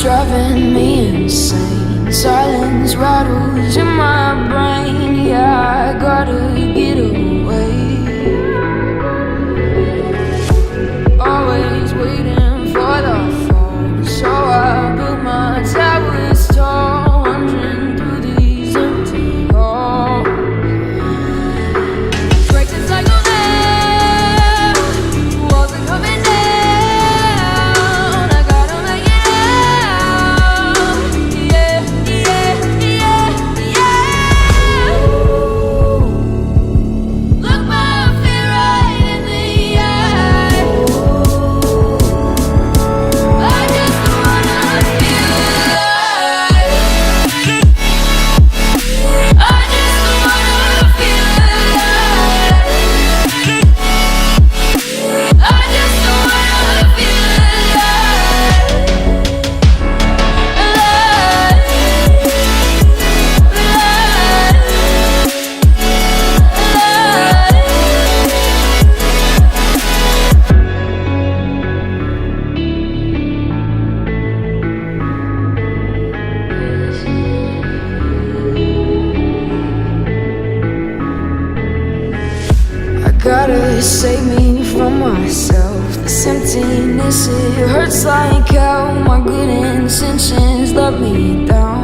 driving me insane. Silence rattles in my brain. Yeah, I gotta get away. Always waiting for the phone, so I built my towers tall, wandering through these empty halls. Break the cycle now, walls are coming down. I gotta make it out. Yeah, yeah, yeah, yeah. Look my fear right in the eye. I just wanna feel alive. I just wanna feel alive. I just wanna feel I gotta save me from myself. This emptiness, it hurts like hell. My good intentions let me down.